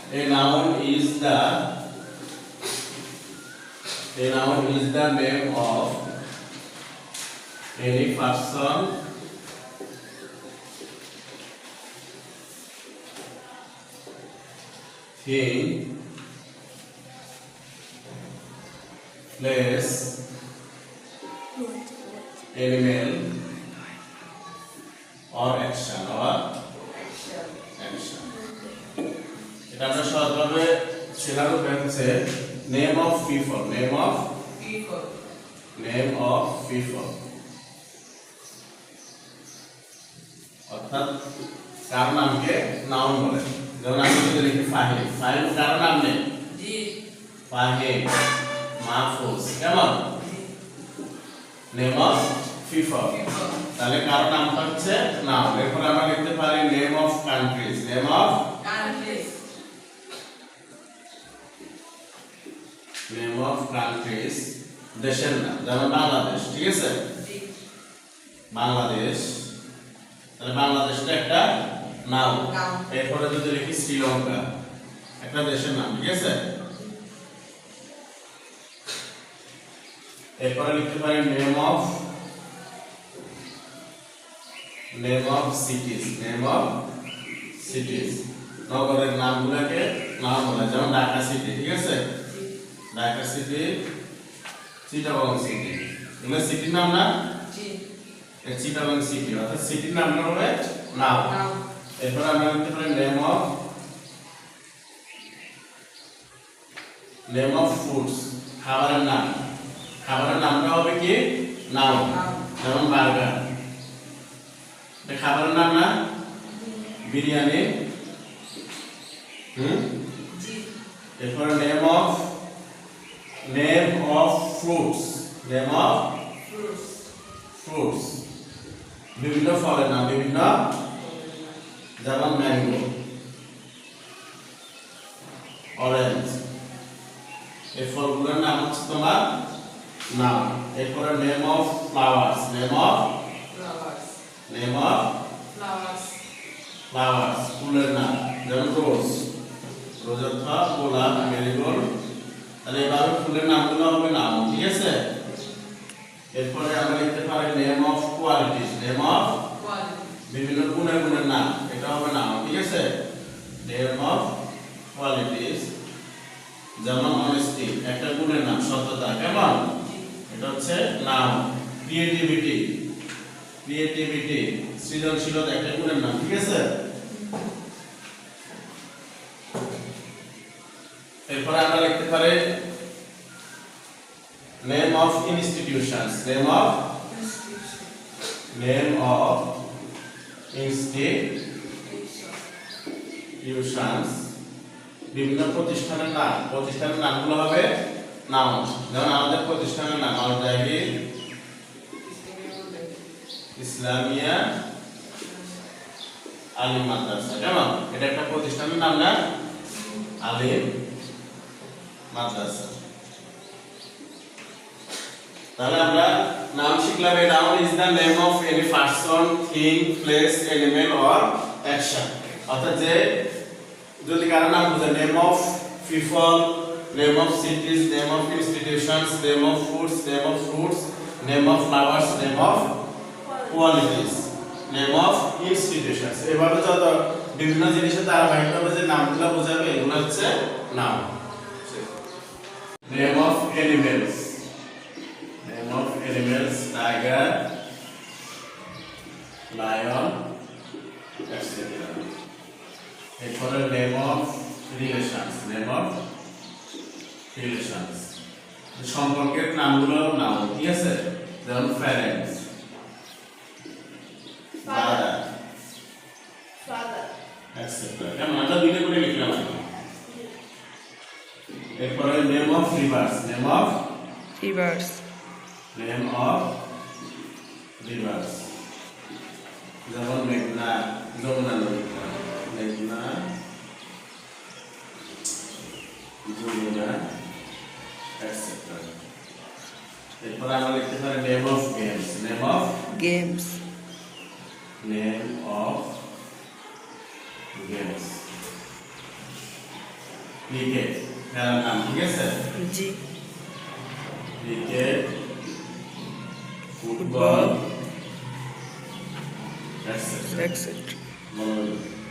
A noun is the name of any person, thing, place, animal, or action. এটা আমরা সহজভাবে শেখার উপায় হচ্ছে name of people. অর্থাৎ কার নামকে নাউন বলে। যেমন আমি যদি লিখি ফাহিম, কার নাম নেই? ফাহিম, মাহফুজ, কেমন? নেম অফ পিপল, তাহলে কার নাম হচ্ছে নাউন। এরপর আমরা লিখতে পারি নেম অফ কান্ট্রিজ, দেশের নাম। যেমন বাংলাদেশ, ঠিক আছে? বাংলাদেশ, তাহলে বাংলাদেশটা একটা নাউন। এরপরে যদি লিখি শ্রীলঙ্কা, একটা দেশের নাম, ঠিক আছে? এরপরে লিখতে পারি নেম অফ সিটিজ, নগরের নামগুলোকে নাম বলে। যেমন ঢাকা সিটি, ঠিক আছে? ঢাকা সিটি, চিটাগং সিটি, এগুলো সিটির নাম না? চিটাগং সিটি, অর্থাৎ সিটির নাম হবে নাম। এরপর আমরা লিখতে পারি নেম অফ ফুডস, খাবারের নাম। খাবারের নামটা হবে কি? নাউন। যেমন বার্গার, এটা খাবারের নাম না? বিরিয়ানি। এরপরে নেম অফ ফ্রুটস, বিভিন্ন ফলের নাম, বিভিন্ন, যেমন ম্যাঙ্গো, অরেঞ্জ, এই ফলগুলোর নাম হচ্ছে তোমার নাম। এরপরে নেম অফ ফ্লাওয়ার্স, ফুলের নাম। যেমন রোজ অথবা গোলাপ, মেরিগোল্ড। তাহলে এভাবে ফুলের নামগুলো হবে নাম, ঠিক আছে? এরপরে আমরা লিখতে পারি নেম অফ কোয়ালিটিস, বিভিন্ন গুণের নাম, এটা হবে নাম, ঠিক আছে? নেম অফ কোয়ালিটিস, যেমন অনেস্টি, একটা গুণের নাম, সততা, কেমন? এটা হচ্ছে নাম। ক্রিয়েটিভিটি, সৃজনশীলতা, একটা গুণের নাম, ঠিক আছে? এরপরে আমরা লিখতে পারি নেম অফ ইনস্টিটিউশনস, বিভিন্ন প্রতিষ্ঠানের নাম। প্রতিষ্ঠানের নামগুলো হবে নাউন। যেমন আমাদের প্রতিষ্ঠানের নাম আল-জাহিদ ইসলামিয়া আলিম মাদ্রাসা, কেমন? এটা একটা প্রতিষ্ঠানের নাম না? আলিম মাদ্রাসা। তাহলে আমরা নাম শিখলাম। A noun is the name of any person, thing, place, animal or action. অর্থাৎ যে যদি কারো নাম বুঝে, name of people, name of সিটিজ, name of institutions, name of foods, name of fruits, name of flowers, name of qualities, name of institutions. এভাবে যত বিভিন্ন জিনিসের ধারাবাহিকভাবে যে নামগুলো বোঝাবে, এগুলো হচ্ছে নাম। Name of animals, tiger, lion, etcetera. এরপরে নেম অফ রিলেশনস, সম্পর্কের নামগুলো নাম, ঠিক আছে? যেমন প্যারেন্টস, ফাদার, এটসেট্রা। কেমন? আমরা দুইটা করে লিখলাম। এরপরে নেম অফ রিভার্স, যেমন মেঘনা, যমুনা নদী, মেঘনা, যমুনা, এটসেট্রা। এরপর আমরা লিখতে পারি নেম অফ গেমস, ক্রিকেট খেলার নাম, ঠিক আছে? জি। Cricket, football, etcetera. মনোরঞ্জন।